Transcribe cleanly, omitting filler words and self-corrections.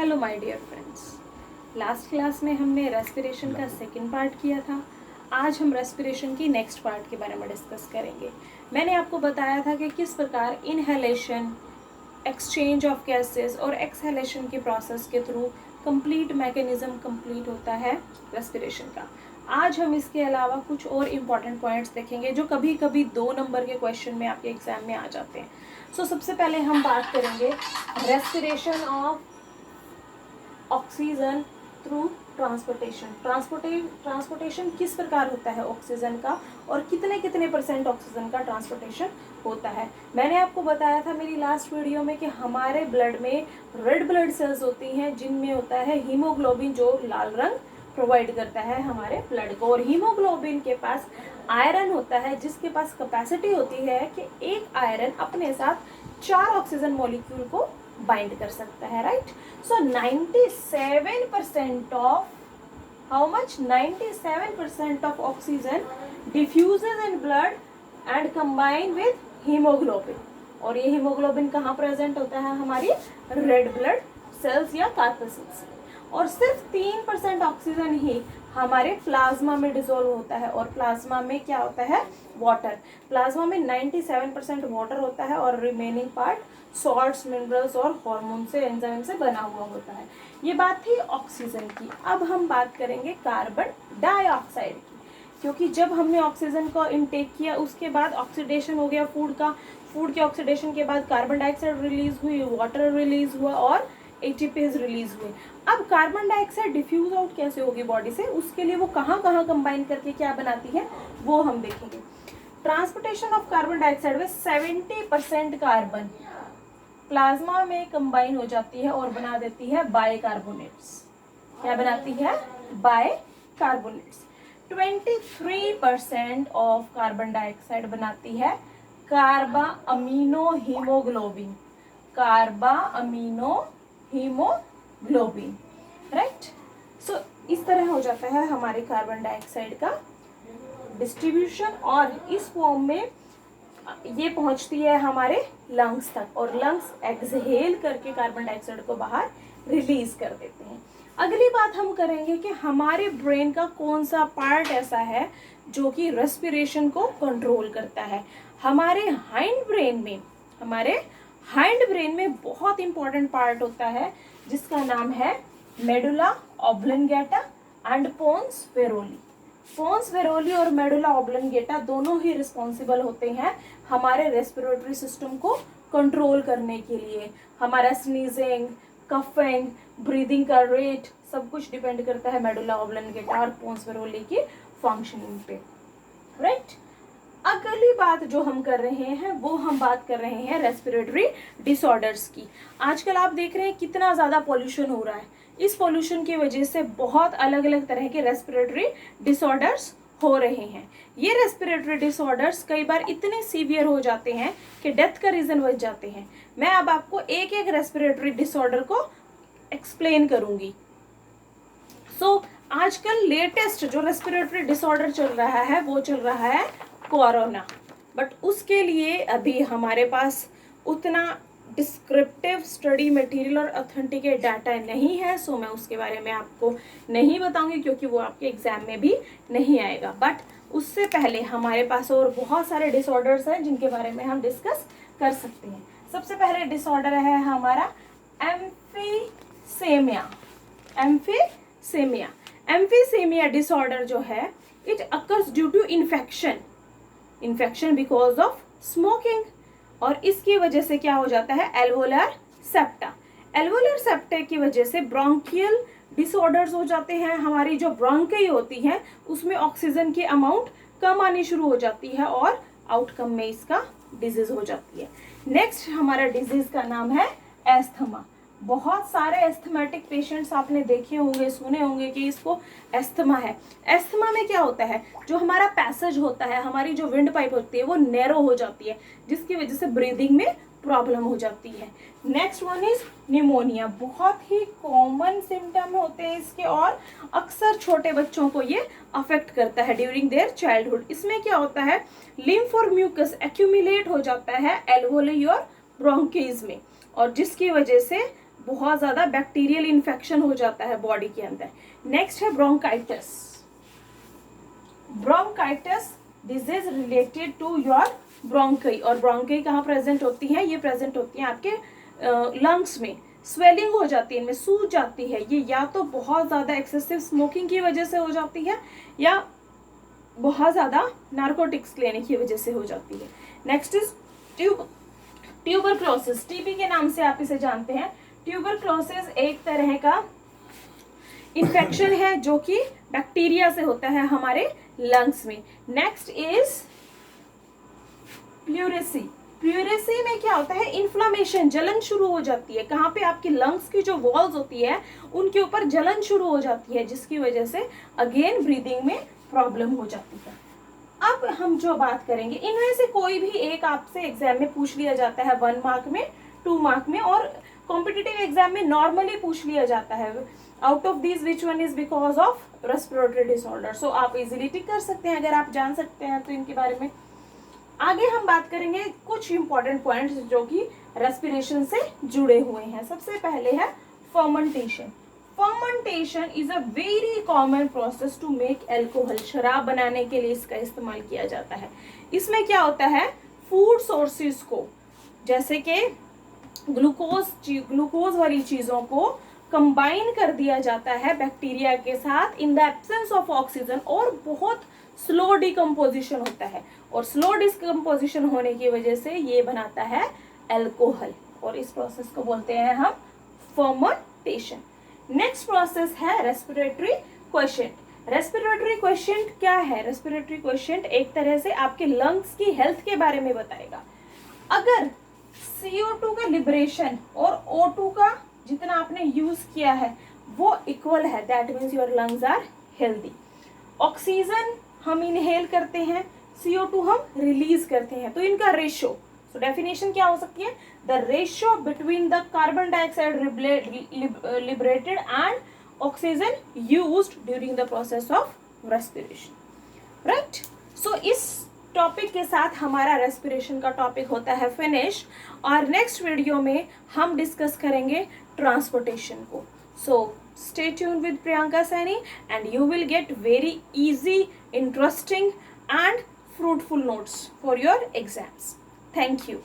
Hello my dear friends. Last class में हमने respiration का सेकंड पार्ट किया था। आज हम रेस्पिरेशन की नेक्स्ट पार्ट के बारे में डिस्कस करेंगे। मैंने आपको बताया था कि किस प्रकार इनहेलेशन, एक्सचेंज ऑफ गैसेस और एक्सहेलेशन के प्रोसेस के थ्रू कंप्लीट मैकेनिज्म कंप्लीट होता है रेस्पिरेशन का। आज हम इसके अलावा कुछ और इम्पॉर्टेंट पॉइंट्स देखेंगे जो कभी कभी 2 नंबर के क्वेश्चन में आपके एग्जाम में आ जाते हैं। सबसे पहले हम बात करेंगे respiration of oxygen through transportation. Transportation किस प्रकार होता है ऑक्सीजन का और कितने कितने % ऑक्सीजन का ट्रांसपोर्टेशन होता है। मैंने आपको बताया था मेरी लास्ट वीडियो में कि हमारे ब्लड में रेड ब्लड सेल्स होती हैं जिनमें होता है हीमोग्लोबिन जो लाल रंग प्रोवाइड करता है हमारे ब्लड को, और हीमोग्लोबिन के पास आयरन होता है जिसके पास कैपेसिटी होती है कि एक आयरन अपने साथ 4 ऑक्सीजन मॉलिक्यूल को बाइंड कर सकता है, right. So 97% of how much 97% of oxygen diffuses in blood and combine with haemoglobin, और ये हीमोग्लोबिन कहाँ प्रेजेंट होता है हमारी रेड ब्लड सेल्स या कार्पसेल्स, और सिर्फ 3% ऑक्सीजन ही हमारे प्लाज्मा में डिसॉल्व होता है। और प्लाज्मा में क्या होता है वाटर। प्लाज्मा में 97% वाटर होता है और रिमेनिंग पार्ट सॉल्ट्स, मिनरल्स और हार्मोन से, एंजाइम से बना हुआ होता है। ये बात थी ऑक्सीजन की। अब हम बात करेंगे कार्बन डाइऑक्साइड की, क्योंकि जब हमने ऑक्सीजन को इनटेक किया उसके बाद ऑक्सीडेशन हो गया फूड का, फूड के ऑक्सीडेशन के बाद कार्बन डाइऑक्साइड रिलीज हुई, वाटर रिलीज हुआ और ATPs रिलीज हुए। अब कार्बन डाइऑक्साइड डिफ्यूज आउट कैसे होगी बॉडी से, उसके लिए वो कहाँ कहाँ कंबाइन करके क्या बनाती है वो हम देखेंगे। ट्रांसपोर्टेशन ऑफ कार्बन डाइऑक्साइड में 70% कार्बन प्लाज्मा में कंबाइन हो जाती है और बना देती है बाइकार्बोनेट्स। क्या बनाती है बाइकार्बोनेट्स। 23% ऑफ कार्बन डाइऑक्साइड बनाती है carbamino haemoglobin, carbamino haemoglobin, right. So इस तरह हो जाता है हमारे कार्बन डाइऑक्साइड का डिस्ट्रीब्यूशन, और इस फॉर्म में ये पहुंचती है हमारे लंग्स तक, और लंग्स एक्सहेल करके कार्बन डाइऑक्साइड को बाहर रिलीज कर देते हैं। अगली बात हम करेंगे कि हमारे ब्रेन का कौन सा पार्ट ऐसा है जो कि रेस्पिरेशन को कंट्रोल करता है। हमारे हाइंड ब्रेन में बहुत इंपॉर्टेंट पार्ट होता है जिसका नाम है medulla oblongata and pons Varolii. Pons Varolii और मेडुला ऑब्लंगेटा दोनों ही रिस्पॉन्सिबल होते हैं हमारे रेस्पिरेटरी सिस्टम को कंट्रोल करने के लिए। हमारा स्नीजिंग, कफिंग, ब्रीदिंग का रेट सब कुछ डिपेंड करता है मेडुला ऑब्लंगेटा और पोन्स वेरोली की फंक्शनिंग पे, राइट। अगली बात जो हम कर रहे हैं वो हम बात कर रहे हैं रेस्पिरेटरी डिसऑर्डर्स की। आजकल आप देख रहे हैं कितना ज़्यादा पॉल्यूशन हो रहा है। इस पॉल्यूशन की वजह से बहुत अलग अलग तरह के रेस्पिरेटरी डिसऑर्डर्स हो रहे हैं। ये रेस्पिरेटरी डिसऑर्डर्स कई बार इतने सीवियर हो जाते हैं कि डेथ का रीज़न बन जाते हैं। मैं अब आपको एक एक रेस्पिरेटरी डिसऑर्डर को एक्सप्लेन करूँगी। आजकल लेटेस्ट जो रेस्पिरेटरी डिसऑर्डर चल रहा है वो चल रहा है कोरोना, बट उसके लिए अभी हमारे पास उतना डिस्क्रिप्टिव स्टडी मटेरियल और ऑथेंटिकेट डाटा नहीं है, सो मैं उसके बारे में आपको नहीं बताऊंगी क्योंकि वो आपके एग्जाम में भी नहीं आएगा। बट उससे पहले हमारे पास और बहुत सारे डिसऑर्डर्स हैं जिनके बारे में हम डिस्कस कर सकते हैं। सबसे पहले डिसऑर्डर है हमारा एम्फीसेमिया डिसऑर्डर जो है, it occurs due to infection because of smoking, और इसकी वजह से क्या हो जाता है एल्वोलर सेप्टा की वजह से ब्रोंकियल डिसऑर्डर्स हो जाते हैं। हमारी जो ब्रोंकी होती है उसमें ऑक्सीजन की अमाउंट कम आनी शुरू हो जाती है और आउटकम में इसका डिजीज हो जाती है। नेक्स्ट हमारा डिजीज का नाम है एस्थमा। बहुत सारे एस्थमेटिक पेशेंट्स आपने देखे होंगे, सुने होंगे कि इसको एस्थमा है। एस्थमा में क्या होता है, जो हमारा पैसेज होता है, हमारी जो विंड पाइप होती है वो नैरो हो जाती है जिसकी वजह से ब्रीदिंग में प्रॉब्लम हो जाती है। Next one is pneumonia. बहुत ही कॉमन सिम्टम होते हैं इसके और अक्सर छोटे बच्चों को ये अफेक्ट करता है ड्यूरिंग देयर चाइल्डहुड। इसमें क्या होता है, लिम्फ और म्यूकस एक्यूमुलेट हो जाता है एल्वोली और ब्रोंकीज में, और जिसकी वजह से बहुत ज़्यादा बैक्टीरियल इन्फेक्शन हो जाता है बॉडी के अंदर। नेक्स्ट है bronchitis. Bronchitis this is related to your bronchi, और ब्रोंकी कहाँ प्रेजेंट होती है? ये प्रेजेंट होती है आपके लंग्स में। स्वेलिंग हो जाती है, इनमें सूज जाती है। ये या तो बहुत ज़्यादा एक्सेसिव स्मोकिंग की वजह से हो जाती है या बहुत ज़्यादा नार्कोटिक्स लेने की वजह से हो जाती है। नेक्स्ट इज ट्यूबरक्लोसिस, टीबी के नाम से आप इसे जानते हैं। ट्यूबरक्लोसिस एक तरह का इन्फेक्शन है जो कि बैक्टीरिया से होता है हमारे लंग्स में। Next is pleurisy. प्लूरेसी में क्या होता है? इन्फ्लामेशन, जलन शुरू हो जाती है। कहाँ पे? आपकी लंग्स की जो वॉल्स होती है उनके ऊपर जलन शुरू हो जाती है, जिसकी वजह से अगेन ब्रीदिंग में प्रॉब्लम हो जाती है। अब हम जो बात करेंगे, इनमें से कोई भी एक आपसे एग्जाम में पूछ लिया जाता है 1 मार्क में, 2 मार्क में, और कॉम्पिटिटिव एग्जाम में नॉर्मली पूछ लिया जाता है। Out of this which one is because of respiratory disorder. So आप इजीली टिक कर सकते हैं अगर आप जान सकते हैं तो इनके बारे में। आगे हम बात करेंगे कुछ इंपॉर्टेंट पॉइंट्स जो कि रेस्पिरेशन से जुड़े हुए हैं। सबसे पहले है fermentation. Fermentation is a very common process to make alcohol. शराब बनाने के लिए इसका इस्तेमाल किया जाता है। इसमें क्या होता है? फूड सोर्सेज को, जैसे कि ग्लूकोज वाली चीजों को कंबाइन कर दिया जाता है बैक्टीरिया के साथ in the absence of oxygen, और बहुत स्लो डिकम्पोजिशन होता है, और स्लो डिकम्पोजिशन होने की वजह से ये बनाता है एल्कोहल, और इस प्रोसेस को बोलते हैं हम फर्मेंटेशन। नेक्स्ट प्रोसेस है रेस्पिरेटरी क्वेशेंट। रेस्पिरेटरी क्वेशेंट क्या है? रेस्पिरेटरी क्वेशेंट एक तरह से आपके लंग्स की हेल्थ के बारे में बताएगा। अगर CO2 का लिबरेशन और O2 का जितना आपने यूज किया है वो इक्वल है, that means your lungs are healthy. Oxygen हम इनहेल करते हैं, CO2 हम रिलीज करते हैं, तो इनका रेशियो, सो डेफिनेशन क्या हो सकती है? The ratio between the carbon dioxide liberated and oxygen used during the process of respiration, right. So इस टॉपिक के साथ हमारा रेस्पिरेशन का टॉपिक होता है फिनिश, और नेक्स्ट वीडियो में हम डिस्कस करेंगे ट्रांसपोर्टेशन को। सो stay tuned with Priyanka Saini and you will get very easy, interesting and fruitful notes for your exams. Thank you.